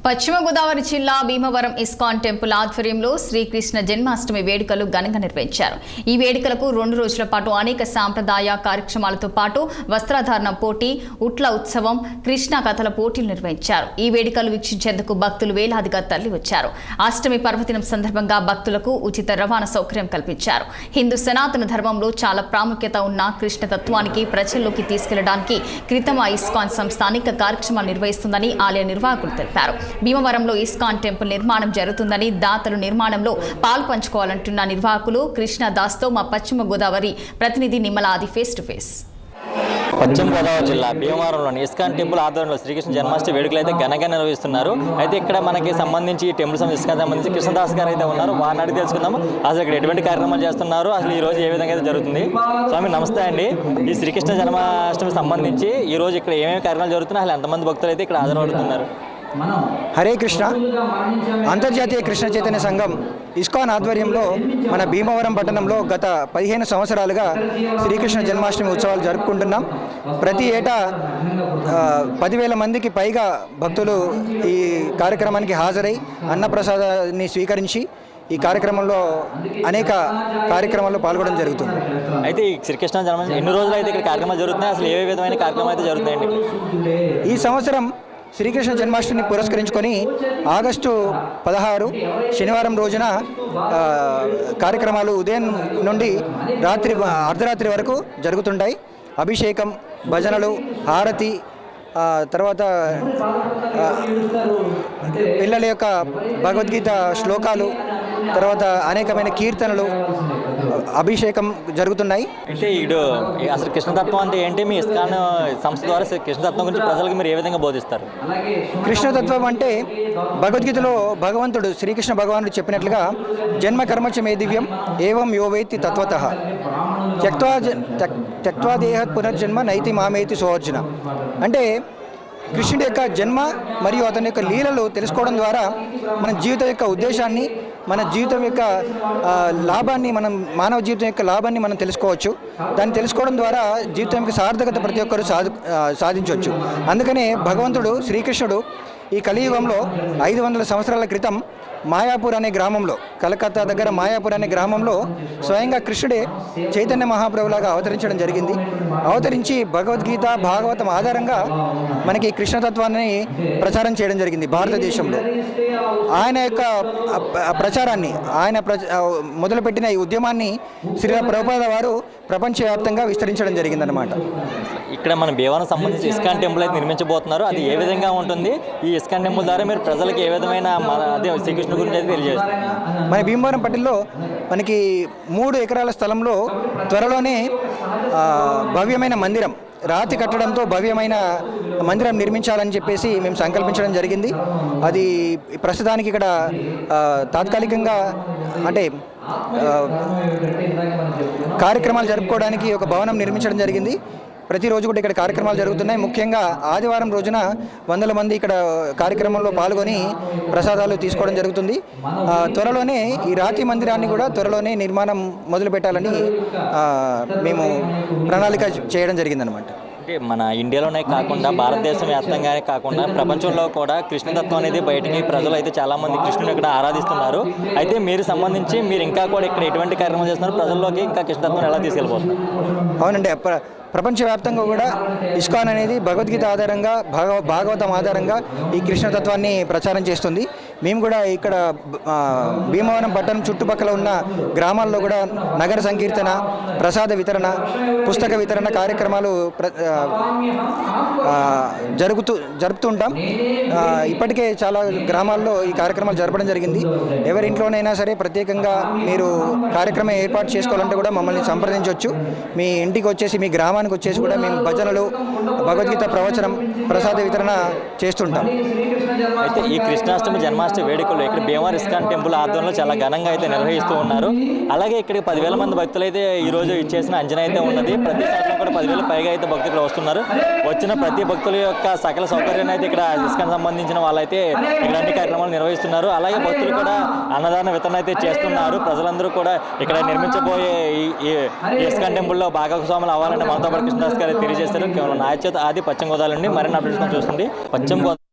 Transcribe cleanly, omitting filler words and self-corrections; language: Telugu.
పశ్చిమ గోదావరి జిల్లా భీమవరం ఇస్కాన్ టెంపుల్ ఆధ్వర్యంలో శ్రీకృష్ణ జన్మాష్టమి వేడుకలు ఘనంగా నిర్వహించారు. ఈ వేడుకలకు 2 రోజుల పాటు అనేక సాంప్రదాయ కార్యక్రమాలతో పాటు వస్త్రధారణ పోటీ, ఉట్ల ఉత్సవం, కృష్ణ కథల పోటీలు నిర్వహించారు. ఈ వేడుకలు వీక్షించేందుకు భక్తులు వేలాదిగా తరలివచ్చారు. అష్టమి పర్వదినం సందర్భంగా భక్తులకు ఉచిత రవాణా సౌకర్యం కల్పించారు. హిందూ సనాతన ధర్మంలో చాలా ప్రాముఖ్యత ఉన్న కృష్ణ తత్వానికి ప్రజల్లోకి తీసుకెళ్లడానికి క్రితం ఇస్కాన్ సంస్థ అనేక కార్యక్రమాలు నిర్వహిస్తుందని ఆలయ నిర్వాహకులు తెలిపారు. భీమవరంలో ఇస్కాన్ టెంపుల్ నిర్మాణం జరుగుతుందని, దాతలు నిర్మాణంలో పాల్పంచుకోవాలంటున్న నిర్వాహకులు కృష్ణదాస్తో మా పశ్చిమ గోదావరి ప్రతినిధి నిమ్మలాది ఫేస్ టు ఫేస్. పశ్చిమ గోదావరి జిల్లా భీమవరంలోని ఇస్కాన్ టెంపుల్ ఆధ్వర్యంలో శ్రీకృష్ణ జన్మాష్టమి వేడుకలు అయితే ఘనంగా నిర్వహిస్తున్నారు. అయితే ఇక్కడ మనకి సంబంధించి టెంపుల్ ఇస్కాన్ సంబంధించి కృష్ణదాస్ గారు అయితే ఉన్నారు. వారిని అడిగి తెలుసుకుందాము అసలు ఇక్కడ ఎటువంటి కార్యక్రమాలు చేస్తున్నారు, అసలు ఈ రోజు ఏ విధంగా అయితే జరుగుతుంది. స్వామి నమస్తే అండి. ఈ శ్రీకృష్ణ జన్మాష్టమి సంబంధించి ఈ రోజు ఇక్కడ ఏమేమి కార్యక్రమాలు జరుగుతున్నాయి, అసలు ఎంతమంది భక్తులు అయితే ఇక్కడ హాజరవుతున్నారు? హరే కృష్ణ. అంతర్జాతీయ కృష్ణ చైతన్య సంఘం ఇస్కాన్ ఆధ్వర్యంలో మన భీమవరం పట్టణంలో గత 15 సంవత్సరాలుగా శ్రీకృష్ణ జన్మాష్టమి ఉత్సవాలు జరుపుకుంటున్నాం. ప్రతి ఏటా 10,000 మందికి పైగా భక్తులు ఈ కార్యక్రమానికి హాజరై అన్నప్రసాదాన్ని స్వీకరించి ఈ కార్యక్రమంలో అనేక కార్యక్రమాల్లో పాల్గొనడం జరుగుతుంది. అయితే ఈ శ్రీకృష్ణ జన్మాష్టమి ఎన్ని రోజులు అయితే ఇక్కడ కార్యక్రమాలు జరుగుతున్నాయి, అసలు ఏ విధమైన కార్యక్రమాలు అయితే జరుగుతాయండి? ఈ సంవత్సరం శ్రీకృష్ణ జన్మాష్టమిని పురస్కరించుకొని ఆగస్టు 16 శనివారం రోజున కార్యక్రమాలు ఉదయం నుండి అర్ధరాత్రి వరకు జరుగుతుంటాయి. అభిషేకం, భజనలు, హారతి, తర్వాత పిల్లల యొక్క భగవద్గీత శ్లోకాలు, తర్వాత అనేకమైన కీర్తనలు, అభిషేకం జరుగుతున్నాయి. అంటే ఇటు అసలు కృష్ణతత్వం అంటే ఏంటి? మీ ఇస్కాన్ సంస్థ ద్వారా కృష్ణతత్వం గురించి ప్రజలకు మీరు ఏ విధంగా బోధిస్తారు? కృష్ణతత్వం అంటే భగవద్గీతలో భగవంతుడు శ్రీకృష్ణ భగవానుడు చెప్పినట్లుగా జన్మ కర్మచ మే దివ్యం ఏవం యో వేత్తి తత్వతః త్యక్త్వా దేహత్ పునర్జన్మ నైతి మామేతి సోర్జున. అంటే కృష్ణుడి యొక్క జన్మ మరియు అతని యొక్క లీలలు తెలుసుకోవడం ద్వారా మన జీవితం యొక్క ఉద్దేశాన్ని, మన జీవితం యొక్క లాభాన్ని, మానవ జీవితం యొక్క లాభాన్ని మనం తెలుసుకోవచ్చు. దాన్ని తెలుసుకోవడం ద్వారా జీవితం యొక్క సార్థకత ప్రతి ఒక్కరు సాధించవచ్చు. అందుకనే భగవంతుడు శ్రీకృష్ణుడు ఈ కలియుగంలో 500 సంవత్సరాల క్రితం మాయాపూర్ అనే గ్రామంలో, కలకత్తా దగ్గర మాయాపూర్ అనే గ్రామంలో స్వయంగా కృష్ణుడే చైతన్య మహాప్రభులాగా అవతరించడం జరిగింది. అవతరించి భగవద్గీత, భాగవతం ఆధారంగా మనకి కృష్ణతత్వాన్ని ప్రచారం చేయడం జరిగింది భారతదేశంలో. ఆయన యొక్క ప్రచారాన్ని, ఆయన మొదలుపెట్టిన ఈ ఉద్యమాన్ని శ్రీల ప్రభుపాద వారు ప్రపంచవ్యాప్తంగా విస్తరించడం జరిగిందనమాట. ఇక్కడ మన భీమవరం సంబంధించి ఇస్కాన్ టెంపుల్ అయితే నిర్మించబోతున్నారు. అది ఏ విధంగా ఉంటుంది? ఈ ఇస్కాన్ టెంపుల్ ద్వారా మీరు ప్రజలకు ఏ విధమైన అదే శ్రీకృష్ణ గురించి అయితే తెలియజేస్తారు? మన భీమవరం పట్టణంలో మనకి 3 ఎకరాల స్థలంలో త్వరలోనే భవ్యమైన మందిరం, రాతి కట్టడంతో భవ్యమైన మందిరం నిర్మించాలని చెప్పేసి మేము సంకల్పించడం జరిగింది. అది ప్రస్తుతానికి ఇక్కడ తాత్కాలికంగా అంటే కార్యక్రమాలు జరుపుకోవడానికి ఒక భవనం నిర్మించడం జరిగింది. ప్రతిరోజు కూడా ఇక్కడ కార్యక్రమాలు జరుగుతున్నాయి. ముఖ్యంగా ఆదివారం రోజున 100 మంది ఇక్కడ కార్యక్రమంలో పాల్గొని ప్రసాదాలు తీసుకోవడం జరుగుతుంది. త్వరలోనే ఈ రాతి మందిరాన్ని కూడా త్వరలోనే నిర్మాణం మొదలు పెట్టాలని మేము ప్రణాళిక చేయడం జరిగిందనమాట. అంటే మన ఇండియాలోనే కాకుండా భారతదేశం వ్యాప్తంగానే కాకుండా ప్రపంచంలో కూడా కృష్ణతత్వం అనేది బయటికి ప్రజలు అయితే చాలామంది కృష్ణుని ఇక్కడ ఆరాధిస్తున్నారు. అయితే మీరు సంబంధించి మీరు ఇంకా కూడా ఇక్కడ ఎటువంటి కార్యక్రమాలు చేస్తున్నారు, ప్రజల్లోకి ఇంకా కృష్ణతత్వం ఎలా తీసుకెళ్ళిపోతున్నారు? అవునండి, ప్రపంచవ్యాప్తంగా కూడా ఇస్కాన్ అనేది భగవద్గీత ఆధారంగా, భాగవతం ఆధారంగా ఈ కృష్ణతత్వాన్ని ప్రచారం చేస్తుంది. మేము కూడా ఇక్కడ భీమవరం పట్టణం చుట్టుపక్కల ఉన్న గ్రామాల్లో కూడా నగర సంకీర్తన, ప్రసాద వితరణ, పుస్తక వితరణ కార్యక్రమాలు జరుపుతూ ఉంటాం. ఇప్పటికే చాలా గ్రామాల్లో ఈ కార్యక్రమాలు జరపడం జరిగింది. ఎవరింట్లోనైనా సరే ప్రత్యేకంగా మీరు కార్యక్రమం ఏర్పాటు చేసుకోవాలంటే కూడా మమ్మల్ని సంప్రదించవచ్చు. మీ ఇంటికి వచ్చేసి, మీ గ్రామానికి వచ్చేసి కూడా మేము భజనలు, భగవద్గీత ప్రవచనం, ప్రసాద వితరణ చేస్తుంటాం. అయితే ఈ కృష్ణాష్టమి జన్మాష్టమి వేడుకలు ఇక్కడ భీమవరం ఇస్కాన్ టెంపుల్ ఆధ్వర్యంలో చాలా ఘనంగా అయితే నిర్వహిస్తూ ఉన్నారు. అలాగే ఇక్కడికి 10,000 మంది భక్తులు అయితే ఈరోజు ఇచ్చేసిన అంచనా అయితే ఉన్నది. ప్రతి సంవత్సరం కూడా 10,000 పైగా అయితే భక్తులు ఇక్కడ వస్తున్నారు. వచ్చిన ప్రతి భక్తుల యొక్క సకల సౌకర్యాన్ని అయితే ఇక్కడ ఇస్కాన్ సంబంధించిన వాళ్ళైతే ఇక్కడ అన్ని కార్యక్రమాలు నిర్వహిస్తున్నారు. అలాగే భక్తులు కూడా అన్నదాన వితరణ అయితే చేస్తున్నారు. ప్రజలందరూ కూడా ఇక్కడ నిర్మించబోయే ఈ ఇస్కాన్ టెంపుల్లో భాగస్వాములు అవ్వాలని మనతో పాటు కృష్ణదాస్ గారు తెలియజేస్తారు. కేవలం నా చేత ఆది పశ్చిమ గోదావరి నుండి మరిన్ని అప్డేట్స్ చూస్తుంది పశ్చిమ గోదావరి.